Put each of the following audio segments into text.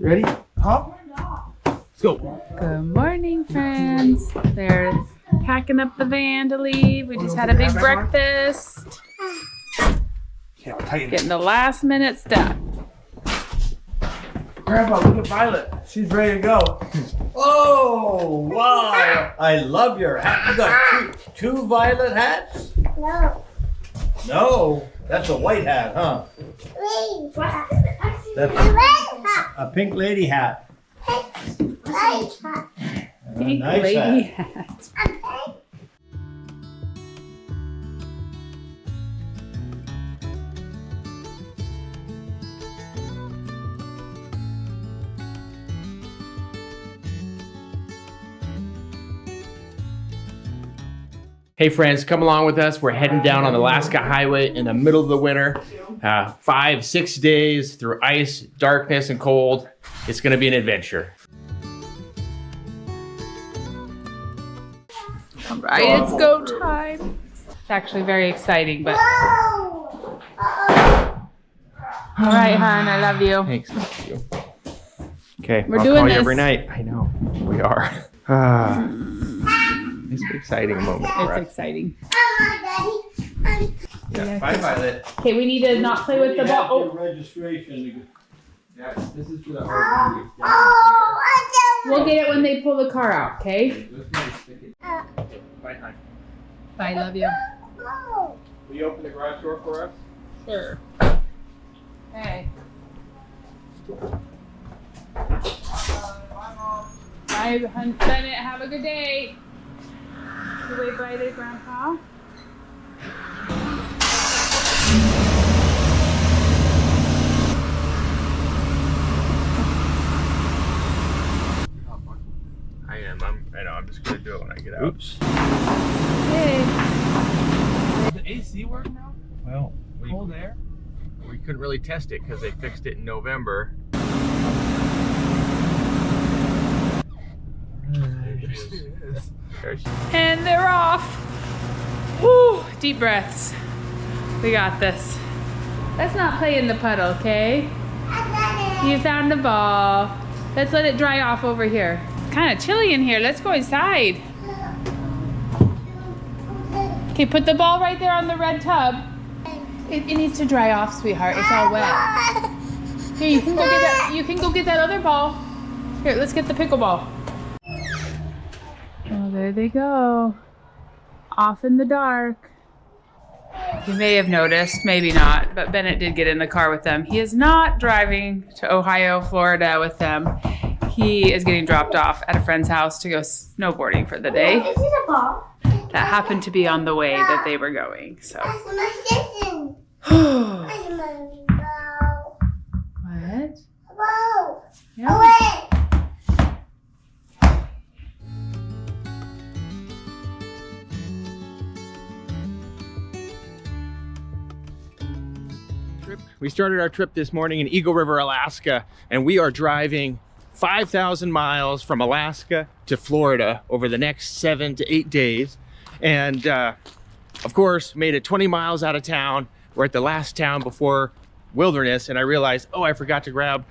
Ready? Hop. Let's go. Good morning, friends. They're packing up the van to leave. We just had a big breakfast. Okay, I'll tighten it. Getting the last minute stuff. Grandpa, look at Violet. She's ready to go. Oh, wow. I love your hat. You got two violet hats? No. No, that's a white hat, huh? That's a pink lady hat. Pink Nice lady hat. hat. Hey friends, come along with us. We're heading down on the Alaska Highway in the middle of the winter. 5-6 days through ice, darkness, and cold. It's gonna be an adventure. All right, it's go time. It's actually very exciting, but. All right, hon, I love you. Thanks. Thank you. Okay, We're I'll doing call this. you every night. I know, we are. It's an exciting moment for It's us. exciting. Yeah. Bye, Violet. Okay, we need to not play with the ball. Oh. Registration. Yeah, this is for the hard. We'll get it when they pull the car out, okay? Bye, hon. Bye, love you. Will you open the garage door for us? Sure. Hey. Bye, hun. Bennett. Have a good day. You wave bye to Grandpa. I know. I'm just gonna do it when I get out. Oops. Hey. Does the AC work now? Well, Cold air? we couldn't really test it because they fixed it in November. There she is. And they're off. Woo! Deep breaths. We got this. Let's not play in the puddle, okay? You found the ball. Let's let it dry off over here. It's kind of chilly in here. Let's go inside. Okay, put the ball right there on the red tub. It needs to dry off, sweetheart. It's all wet. Here, you can go get that. You can go get that other ball. Here, let's get the pickleball. Oh, there they go. Off in the dark. You may have noticed, maybe not, but Bennett did get in the car with them. He is not driving to Ohio, Florida with them. He is getting dropped off at a friend's house to go snowboarding for the day. Is it a ball? That happened to be on the way that they were going, so. That's my sister. What? That's my ball. A ball. Yeah. Away. We started our trip this morning in Eagle River, Alaska, and we are driving 5,000 miles from Alaska to Florida over the next 7 to 8 days. And of course, made it 20 miles out of town. We're at the last town before Wilderness, and I realized, oh, I forgot to grab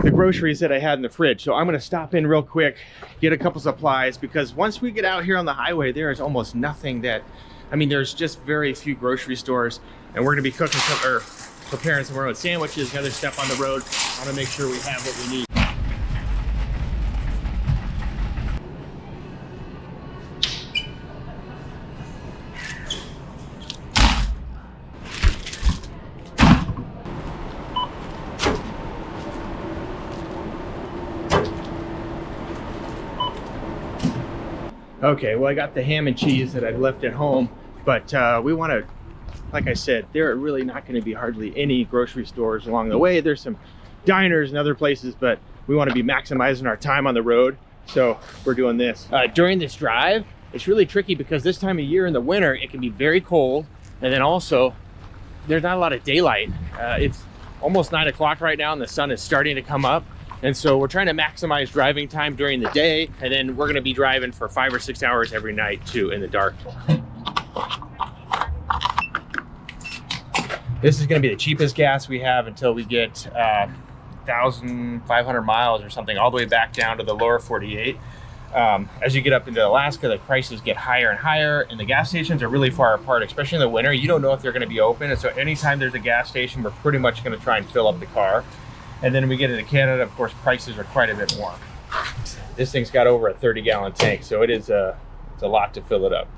the groceries that I had in the fridge. So I'm gonna stop in real quick, get a couple supplies, because once we get out here on the highway, there is almost nothing that, I mean, there's just very few grocery stores, and we're gonna be cooking some, or preparing some of our own sandwiches and other stuff on the road. I wanna make sure we have what we need. Okay, well, I got the ham and cheese that I'd left at home, but we want to, like I said, there are really not going to be hardly any grocery stores along the way. There's some diners and other places, but we want to be maximizing our time on the road, so we're doing this. During this drive, it's really tricky because this time of year in the winter, it can be very cold, and then also, there's not a lot of daylight. It's almost 9 o'clock right now, and the sun is starting to come up. And so we're trying to maximize driving time during the day, and then we're gonna be driving for 5 or 6 hours every night too in the dark. This is gonna be the cheapest gas we have until we get 8,500 miles or something, all the way back down to the lower 48. As you get up into Alaska, the prices get higher and higher, and the gas stations are really far apart, especially in the winter. You don't know if they're going to be open, and so anytime there's a gas station, we're pretty much going to try and fill up the car. And then when we get into Canada, of course, prices are quite a bit more. This thing's got over a 30-gallon tank, so it's a lot to fill it up.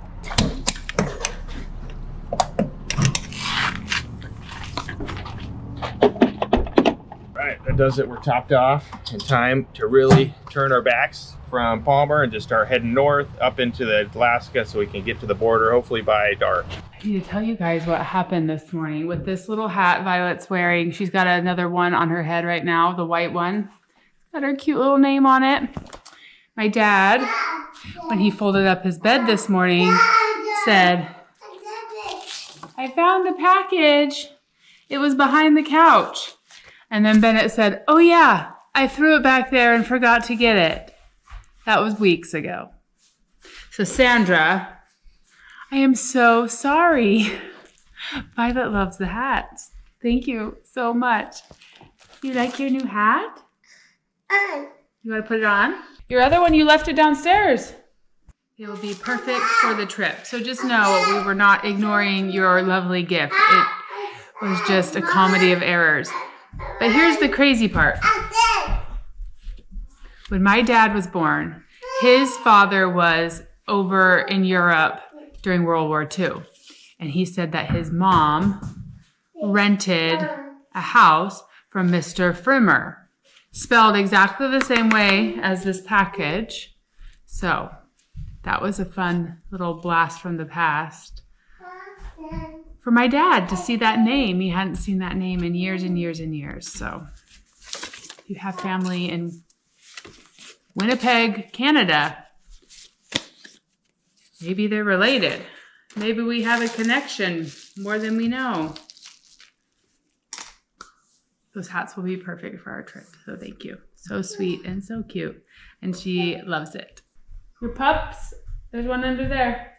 Right, that does it. We're topped off, and time to really turn our backs from Palmer and just start heading north up into the Alaska so we can get to the border hopefully by dark. I need to tell you guys what happened this morning with this little hat Violet's wearing. She's got another one on her head right now, the white one. Got her cute little name on it. My dad, when he folded up his bed this morning, said, "I found the package. It was behind the couch." And then Bennett said, "Oh yeah, I threw it back there and forgot to get it." That was weeks ago. So Sandra, I am so sorry. Violet loves the hats. Thank you so much. You like your new hat? You want to put it on? Your other one, you left it downstairs. It will be perfect for the trip. So just know we were not ignoring your lovely gift. It was just a comedy of errors. But here's the crazy part. When my dad was born, his father was over in Europe during World War II. And he said that his mom rented a house from Mr. Frimmer, spelled exactly the same way as this package. So that was a fun little blast from the past for my dad to see that name. He hadn't seen that name in years and years and years. So if you have family in Winnipeg, Canada, maybe they're related. Maybe we have a connection more than we know. Those hats will be perfect for our trip. So thank you. So sweet and so cute. And she loves it. Your pups, there's one under there.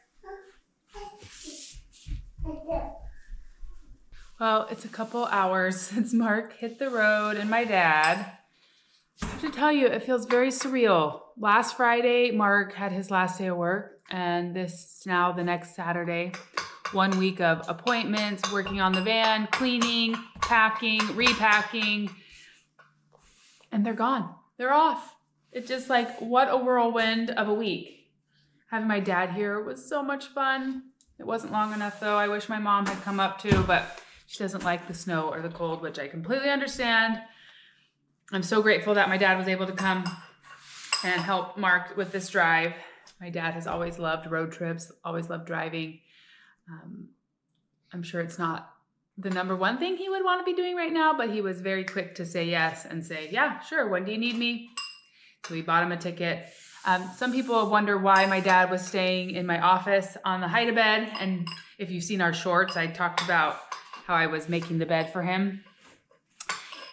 Well, it's a couple hours since Mark hit the road and my dad. I have to tell you, it feels very surreal. Last Friday, Mark had his last day of work, and this is now the next Saturday. 1 week of appointments, working on the van, cleaning, packing, repacking, and they're gone. They're off. It's just like, what a whirlwind of a week. Having my dad here was so much fun. It wasn't long enough though. I wish my mom had come up too, but she doesn't like the snow or the cold, which I completely understand. I'm so grateful that my dad was able to come and help Mark with this drive. My dad has always loved road trips, always loved driving. I'm sure it's not the number one thing he would want to be doing right now, but he was very quick to say yes and say, yeah, sure, when do you need me? So we bought him a ticket. Some people wonder why my dad was staying in my office on the hide-a-bed. And if you've seen our shorts, I talked about how I was making the bed for him.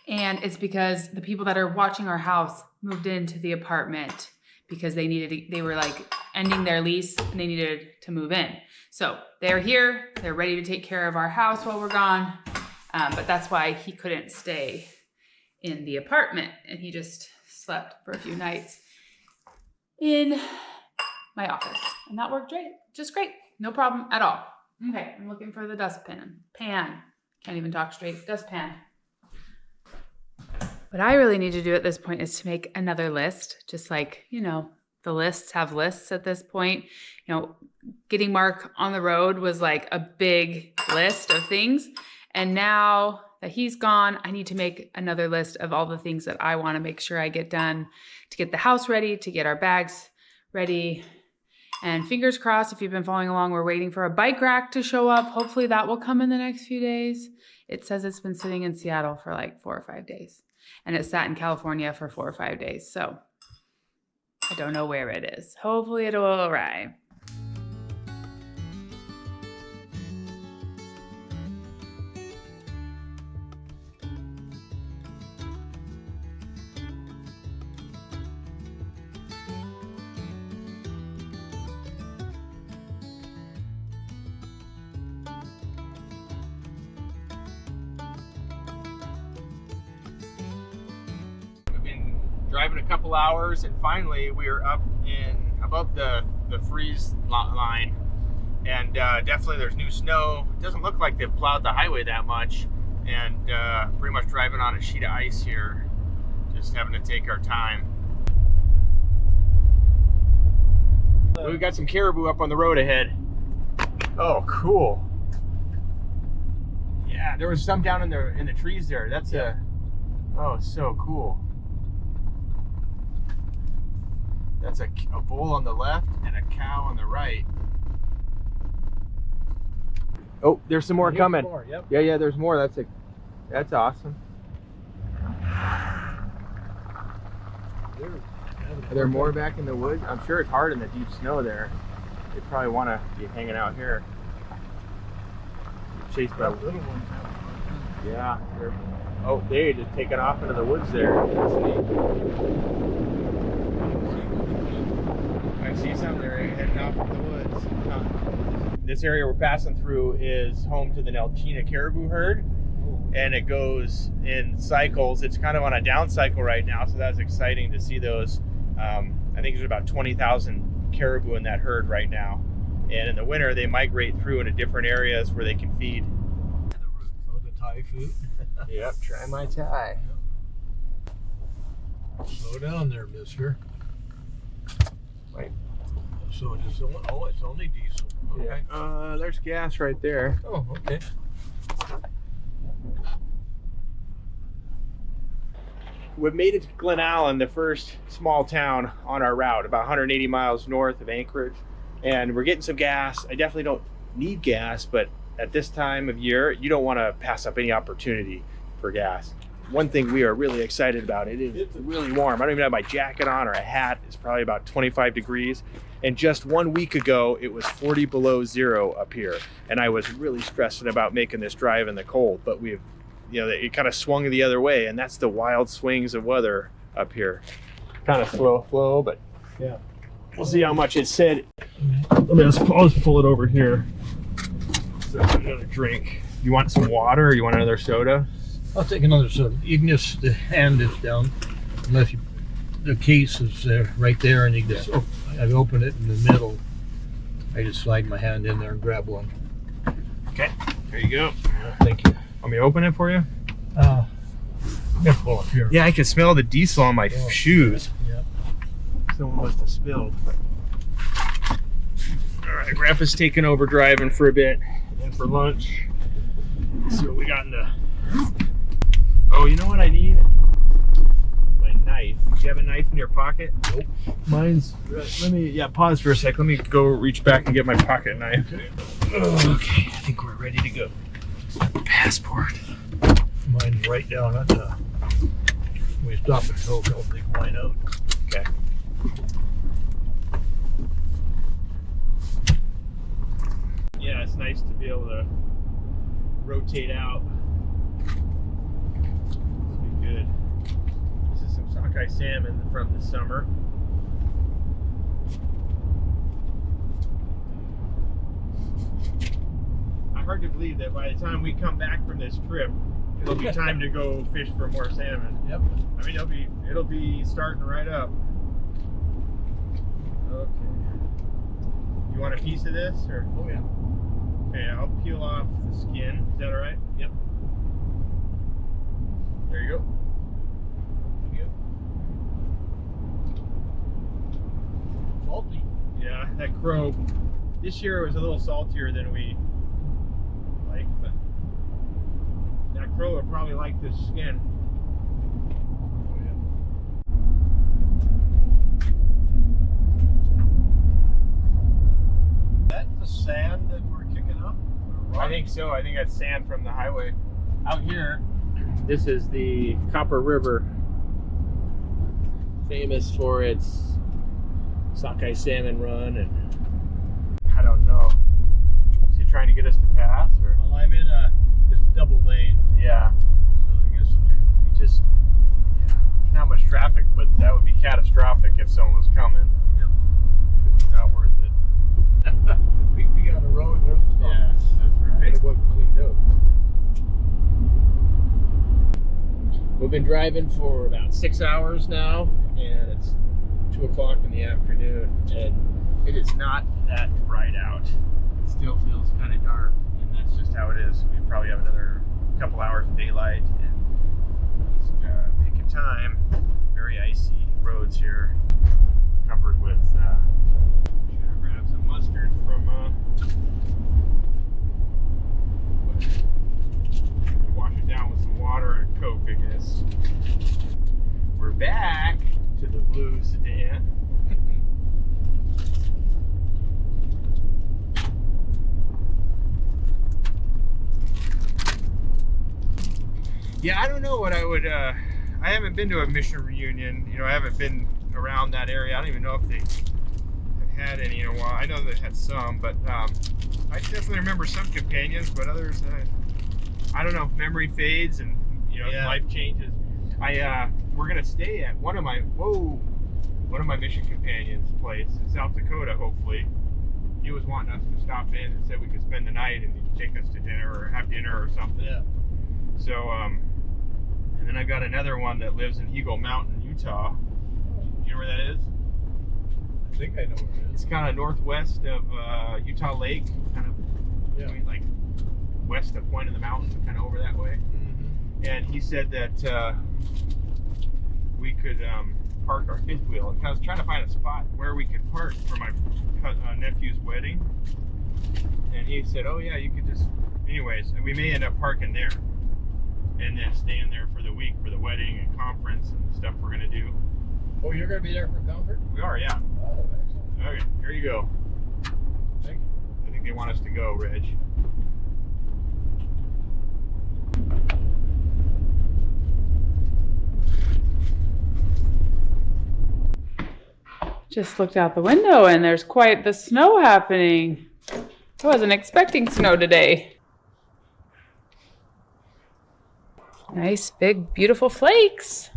And it's because the people that are watching our house moved into the apartment because they were like ending their lease and they needed to move in. So they're here, they're ready to take care of our house while we're gone. But that's why he couldn't stay in the apartment and he just slept for a few nights in my office. And that worked great, just great. No problem at all. Okay, I'm looking for the dustpan. Can't even talk straight, dustpan. What I really need to do at this point is to make another list, just like, the lists have lists at this point. Getting Mark on the road was like a big list of things. And now that he's gone, I need to make another list of all the things that I want to make sure I get done to get the house ready, to get our bags ready. And fingers crossed, if you've been following along, we're waiting for a bike rack to show up. Hopefully that will come in the next few days. It says it's been sitting in Seattle for like 4 or 5 days. And it sat in California for 4 or 5 days. So I don't know where it is. Hopefully it will arrive. driving a couple hours, and finally we are up in above the freeze line, and definitely there's new snow. It doesn't look like they've plowed the highway that much, and pretty much driving on a sheet of ice here, just having to take our time. We've got some caribou up on the road ahead. Oh, cool. Yeah, there was some down in the trees there. That's oh, so cool. That's a bull on the left and a cow on the right. Oh, there's some more coming. More, yep. Yeah, there's more. That's awesome. Are there more back in the woods? I'm sure it's hard in the deep snow there. They probably want to be hanging out here. Chased by little ones. Yeah. Oh, they're just taking off into the woods there. That's neat. I see some. They're heading off into the woods. This area we're passing through is home to the Nelchina caribou herd, and it goes in cycles. It's kind of on a down cycle right now, so that's exciting to see those. I think there's about 20,000 caribou in that herd right now, and in the winter they migrate through into different areas where they can feed. Oh, the Thai food. Yep, try my Thai. Slow down there, mister. Wait. So it's only diesel. Okay. Yeah. There's gas right there. Oh, okay. We've made it to Glen Allen, the first small town on our route, about 180 miles north of Anchorage, and we're getting some gas. I definitely don't need gas, but at this time of year, you don't want to pass up any opportunity for gas. One thing we are really excited about, it is really warm. I don't even have my jacket on or a hat. It's probably about 25 degrees. And just 1 week ago, it was 40 below zero up here. And I was really stressing about making this drive in the cold, but we've, it kind of swung the other way, and that's the wild swings of weather up here. Kind of slow flow, but Yeah. we'll see how much it said. I'll just pull it over here. So another drink. You want some water or you want another soda? I'll take another soda. You can just hand it down, unless the case is right there, and you just I open it in the middle. I just slide my hand in there and grab one. Okay, there you go. Thank you. Want me to open it for you? Pull up here. Yeah, I can smell the diesel on my shoes. Yeah. Someone must have spilled. All right, Grandpa's taking over driving for a bit and for lunch. Let's see what we got in the. Oh, you know what I need? My knife. Do you have a knife in your pocket? Nope. Mine's. Let me. Pause for a sec. Let me go reach back and get my pocket knife. Okay, I think we're ready to go. Passport. Mine's right down at the. When we stop at Hill, they'll dig mine out. Okay. Yeah, it's nice to be able to rotate out. This will be good. This is some sockeye salmon from the summer. Hard to believe that by the time we come back from this trip, it'll be time to go fish for more salmon. Yep. I mean, it'll be starting right up. Okay. You want a piece of this, or? Oh yeah. Okay, I'll peel off the skin. Is that all right? Yep. There you go. Thank you. Salty. Yeah, that crow. This year it was a little saltier than we like, but that crow would probably like this skin. Oh yeah. Is that the sand that we're kicking up? I think so. I think that's sand from the highway. Out here, this is the Copper River, famous for its sockeye salmon run, and I don't know. Is he trying to get us to pass, or? Well, I'm in it's double lane, Yeah. so I guess We just, not much traffic, but that would be catastrophic if someone was coming. Yep. Not worth it. we'd be on the road. There's a stop. Yeah, that's right. And it wasn't cleaned up. We've been driving for about 6 hours now, and it's 2 o'clock in the afternoon, and it is not that bright out. It still feels kind of dark, and that's just how it is. We probably have another couple hours of daylight, and just taking time. Very icy roads here, covered with. Should have grabbed some mustard from. Wash it down with some water and Coke, I guess. We're back to the blue sedan. Yeah, I don't know what I would, I haven't been to a mission reunion. You know, I haven't been around that area. I don't even know if they have had any in a while. I know they had some, but I definitely remember some companions, but others, I don't know, memory fades and, you know, life changes. We're gonna stay at one of my mission companions' place in South Dakota, hopefully. He was wanting us to stop in and said we could spend the night and he'd take us to dinner or have dinner or something. Yeah. So, and then I've got another one that lives in Eagle Mountain, Utah. You know where that is? I think I know where it is. It's kind of northwest of Utah Lake, kind of between like west of Point of the Mountain, kind of over that way. Mm-hmm. And he said that we could park our fifth wheel. And I was trying to find a spot where we could park for my nephew's wedding. And he said, oh yeah, you could just, anyways, we may end up parking there. And then staying there for the week for the wedding and conference and the stuff we're going to do. Oh, you're going to be there for comfort? We are, yeah. Oh, excellent. Okay, here you go. Thank you. I think they want us to go, Reg. Just looked out the window and there's quite the snow happening. I wasn't expecting snow today. Nice, big, beautiful flakes.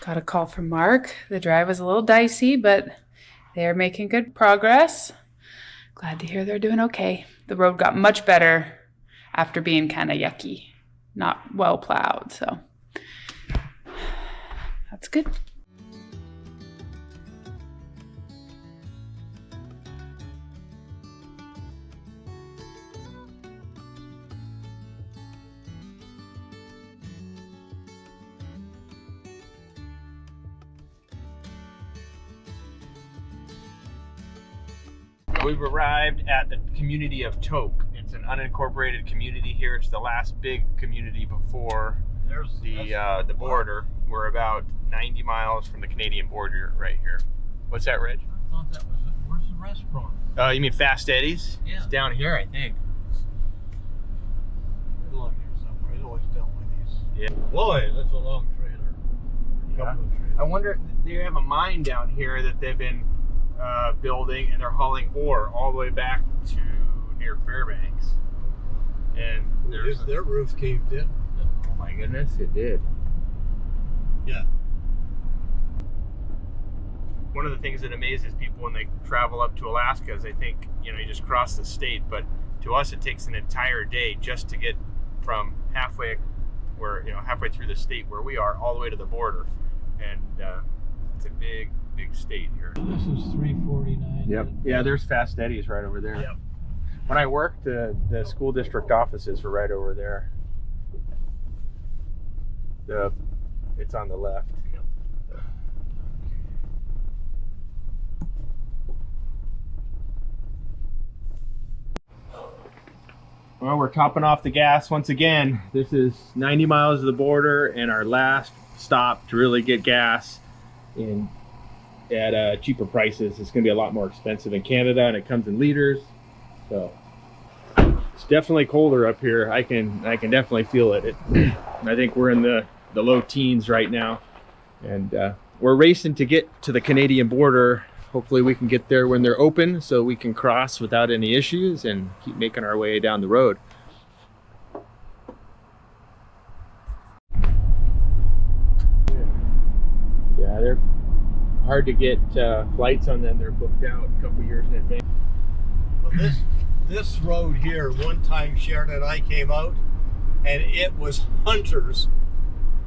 Got a call from Mark. The drive was a little dicey, but they're making good progress. Glad to hear they're doing okay. The road got much better after being kind of yucky. Not well plowed, so that's good. We've arrived at the community of Tok. It's an unincorporated community here. It's the last big community before the border. We're about 90 miles from the Canadian border right here. What's that, Reg? I thought that was it. Where's the restaurant? You mean Fast Eddie's? Yeah. It's down here, I think. Along here somewhere. It's always down by these. Yeah. Boy, that's a long trailer. Couple of trailers. I wonder, they have a mine down here that they've been building, and they're hauling ore all the way back to near Fairbanks. And their roof caved in. Oh my goodness, it did. Yeah. One of the things that amazes people when they travel up to Alaska is they think, you know, you just cross the state, but to us it takes an entire day just to get from halfway through the state where we are all the way to the border. And it's a big state here. This is 349. Yep. Yeah, there's Fast Eddie's right over there. Yep. When I worked, the school district offices were right over there. It's on the left. Yep. Well, we're topping off the gas once again. This is 90 miles of the border and our last stop to really get gas at cheaper prices. It's going to be a lot more expensive in Canada, and it comes in liters. So it's definitely colder up here. I can definitely feel it. I think we're in the low teens right now, and we're racing to get to the Canadian border. Hopefully we can get there when they're open so we can cross without any issues and keep making our way down the road. Yeah, they're hard to get flights on them. They're booked out a couple years in advance. Well, This road here, one time Sharon and I came out, and it was hunters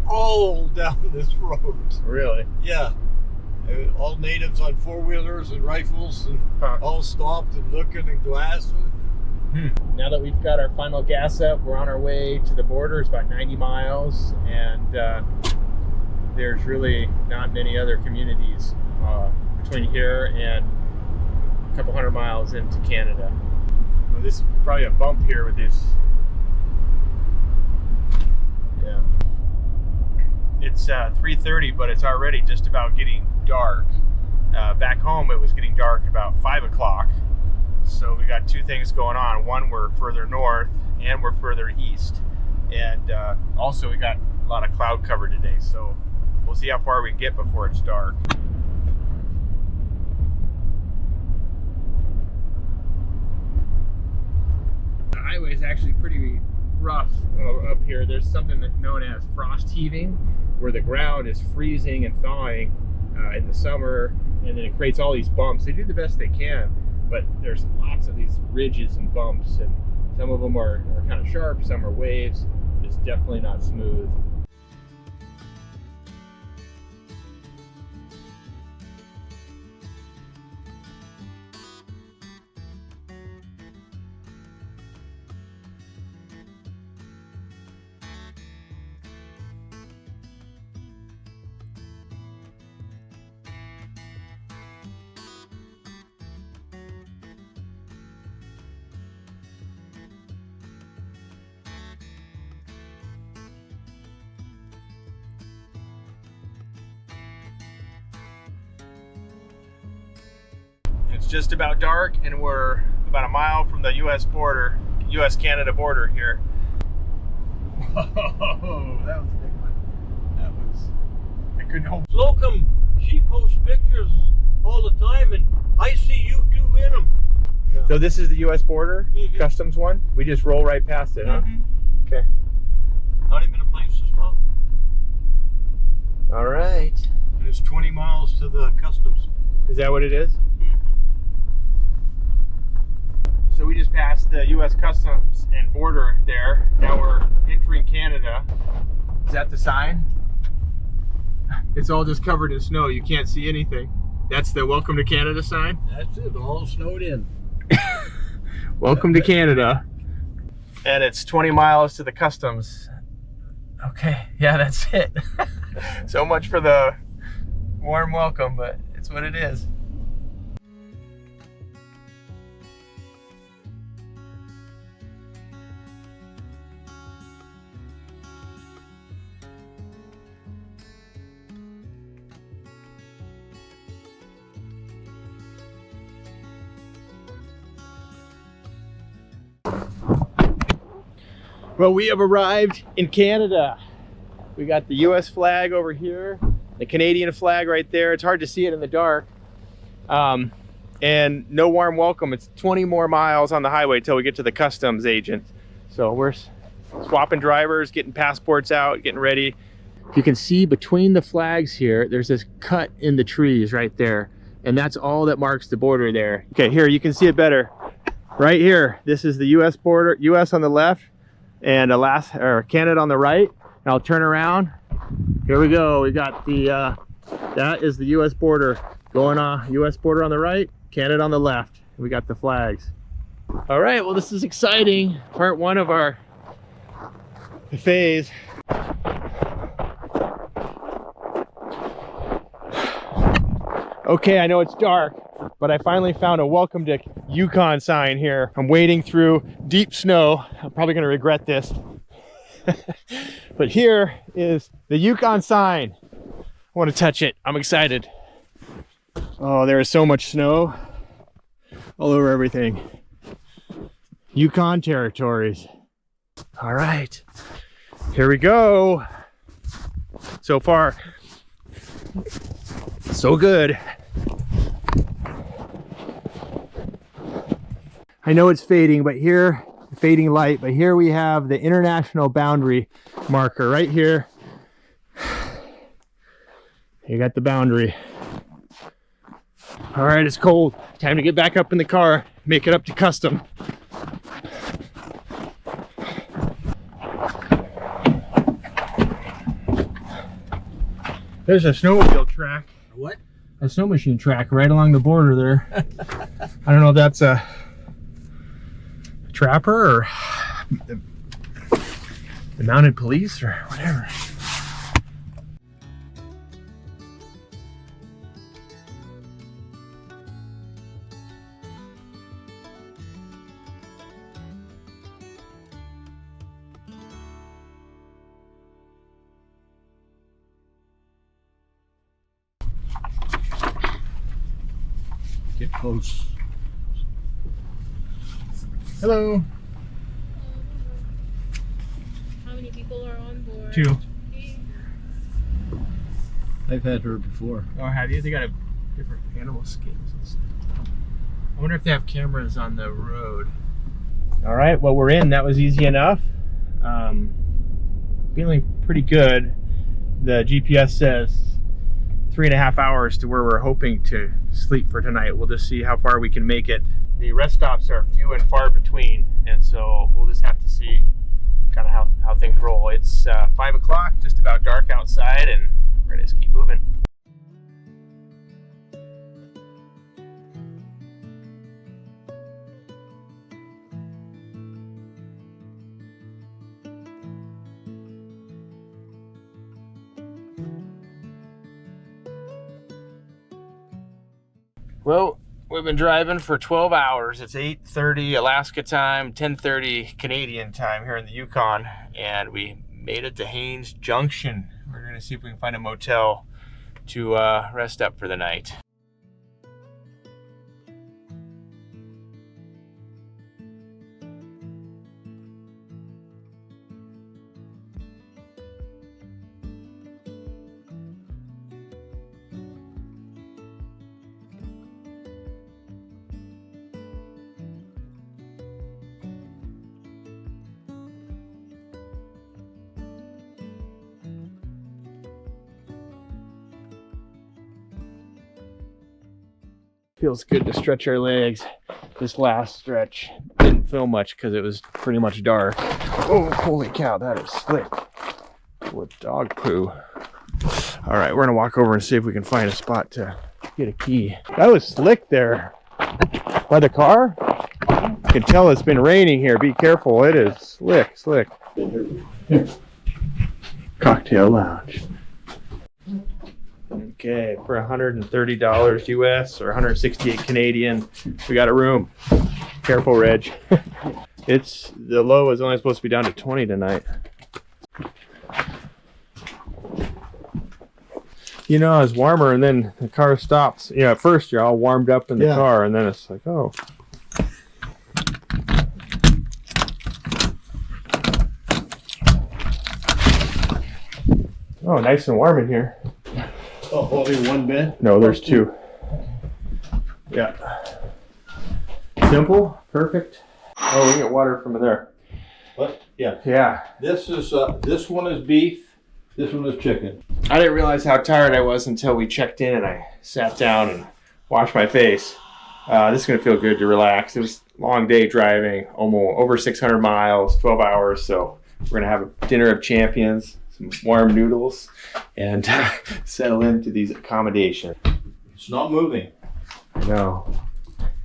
all down this road. Really? Yeah. All natives on four-wheelers and rifles, and all stopped and looking and glassing. Now that we've got our final gas up, we're on our way to the border. It's about 90 miles, and there's really not many other communities between here and a couple hundred miles into Canada. Well, this is probably a bump here with this. Yeah. It's 3:30, but it's already just about getting dark. Back home, it was getting dark about 5 o'clock. So we got two things going on. One, we're further north, and we're further east. And also, we got a lot of cloud cover today. So we'll see how far we can get before it's dark. The highway is actually pretty rough up here. There's something that's known as frost heaving, where the ground is freezing and thawing in the summer, and then it creates all these bumps. They do the best they can, but there's lots of these ridges and bumps, and some of them are kind of sharp, some are waves. It's definitely not smooth. It's just about dark, and we're about a mile from the U.S. border, U.S.-Canada border here. Whoa, that was a big one. That was, I couldn't hold. Slocum, she posts pictures all the time, and I see you two in them. So this is the U.S. border, customs one? We just roll right past it, huh? Okay. Not even a place to stop. All right. And it's 20 miles to the customs. Is that what it is? So we just passed the U.S. Customs and border there. Now we're entering Canada. Is that the sign? It's all just covered in snow. You can't see anything. That's the Welcome to Canada sign? That's it, all snowed in. Welcome to Canada. And it's 20 miles to the customs. Okay, yeah, that's it. So much for the warm welcome, but it's what it is. Well, we have arrived in Canada. We got the US flag over here, the Canadian flag right there. It's hard to see it in the dark. And no warm welcome. It's 20 more miles on the highway till we get to the customs agent. So we're swapping drivers, getting passports out, getting ready. You can see between the flags here, there's this cut in the trees right there. And that's all that marks the border there. Okay, here, you can see it better. Right here, this is the US border, US on the left, and Canada on the right. And I'll turn around. Here we go. We got the that is the US border going on. US border on the right, Canada on the left. We got the flags. All right, well, this is exciting. Part one of our phase. Okay, I know it's dark, but I finally found a welcome to Yukon sign here. I'm wading through deep snow. I'm probably gonna regret this. But here is the Yukon sign. I want to touch it. I'm excited. Oh, there is so much snow all over everything. Yukon territories. All right, here we go. So far, so good. I know it's fading, but here, fading light, but here we have the international boundary marker right here. You got the boundary. All right, it's cold. Time to get back up in the car, make it up to custom. There's a snowmobile track. What? A snow machine track right along the border there. I don't know if that's a trapper or the mounted police or whatever. Get close. Hello. How many people are on board? 2. I've had her before. Oh, have you? They got different animal skins and stuff. I wonder if they have cameras on the road. All right, well, we're in. That was easy enough. Feeling pretty good. The GPS says 3.5 hours to where we're hoping to sleep for tonight. We'll just see how far we can make it. The rest stops are few and far between, and so we'll just have to see kind of how things roll. It's 5 o'clock, just about dark outside, and we're gonna just keep moving. Well, we've been driving for 12 hours. It's 8:30 Alaska time, 10:30 Canadian time here in the Yukon, and we made it to Haines Junction. We're going to see if we can find a motel to rest up for the night. Feels good to stretch our legs. This last stretch didn't feel much because it was pretty much dark. Oh, holy cow, that is slick. With dog poo. All right, we're gonna walk over and see if we can find a spot to get a key. That was slick there by the car. You can tell it's been raining here. Be careful, it is slick. Here. Cocktail lounge. Okay, for $130 US or 168 Canadian, we got a room. Careful, Reg. The low is only supposed to be down to 20 tonight. You know, it's warmer and then the car stops. You know, at first you're all warmed up in the car and then it's like, oh. Oh, nice and warm in here. Oh, only one bed? No, there's 2. Yeah. Simple, perfect. Oh, we get water from there. What? Yeah. Yeah. This one is beef. This one is chicken. I didn't realize how tired I was until we checked in and I sat down and washed my face. This is gonna feel good to relax. It was a long day driving, almost over 600 miles, 12 hours. So we're gonna have a dinner of champions, some warm noodles, and settle into these accommodations. It's not moving. I know.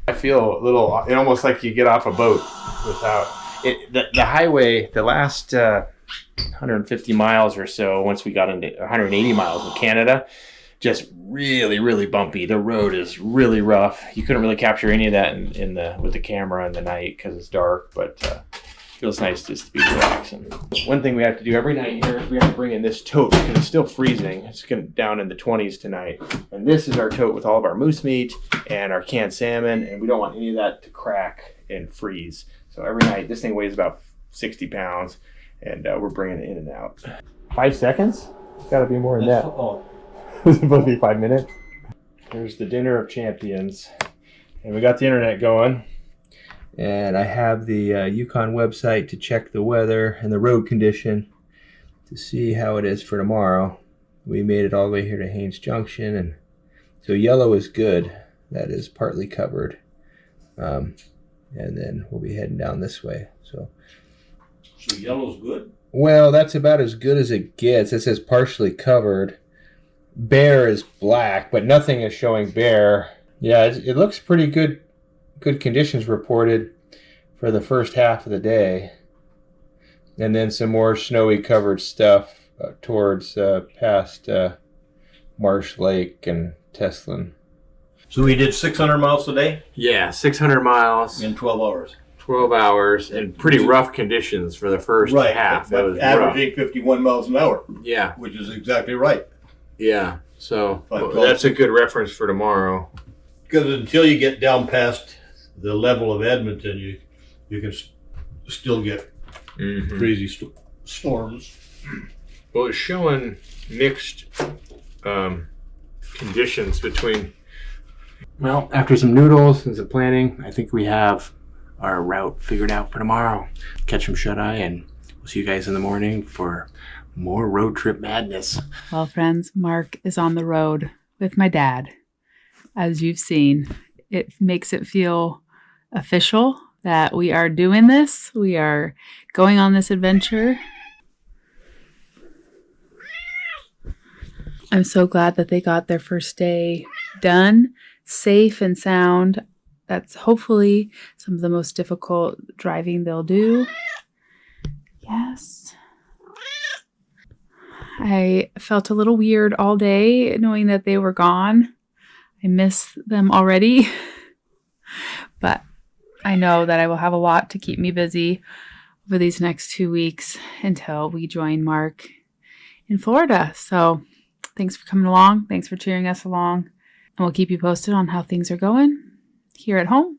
I feel a little, almost like you get off a boat without it. The highway, the last 150 miles or so, once we got into 180 miles in Canada, just really, really bumpy. The road is really rough. You couldn't really capture any of that with the camera in the night because it's dark, but feels nice just to be relaxing. One thing we have to do every night here is we have to bring in this tote because it's still freezing. It's getting down in the 20s tonight. And this is our tote with all of our moose meat and our canned salmon, and we don't want any of that to crack and freeze. So every night, this thing weighs about 60 pounds, and we're bringing it in and out. 5 seconds? It's gotta be more than that. It's supposed to be 5 minutes. Here's the dinner of champions. And we got the internet going. And I have the Yukon website to check the weather and the road condition to see how it is for tomorrow. We made it all the way here to Haines Junction, and so yellow is good. That is partly covered. And then we'll be heading down this way. So yellow's good? Well, that's about as good as it gets. It says partially covered, Bear is black, but nothing is showing bear. Yeah, it looks pretty good. Good conditions reported for the first half of the day. And then some more snowy covered stuff towards past Marsh Lake and Teslin. So we did 600 miles today Yeah, 600 miles, in 12 hours. 12 hours, and pretty rough conditions for the first half. That was averaging 51 miles an hour, Yeah, which is exactly right. yeah. So Fine, that's a good reference for tomorrow. Because until you get down past the level of Edmonton, you can still get crazy storms. Well, it's showing mixed conditions between. Well, after some noodles and some planning, I think we have our route figured out for tomorrow. Catch 'em shut-eye, and we'll see you guys in the morning for more road trip madness. Well, friends, Mark is on the road with my dad. As you've seen, it makes it feel official that we are doing this. We are going on this adventure. I'm so glad that they got their first day done, safe and sound. That's hopefully some of the most difficult driving they'll do. Yes. I felt a little weird all day knowing that they were gone. I miss them already. But I know that I will have a lot to keep me busy over these next 2 weeks until we join Mark in Florida. So thanks for coming along. Thanks for cheering us along. And we'll keep you posted on how things are going here at home,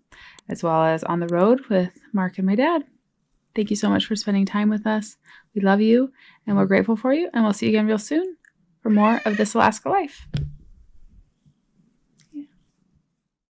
as well as on the road with Mark and my dad. Thank you so much for spending time with us. We love you and we're grateful for you. And we'll see you again real soon for more of This Alaska Life.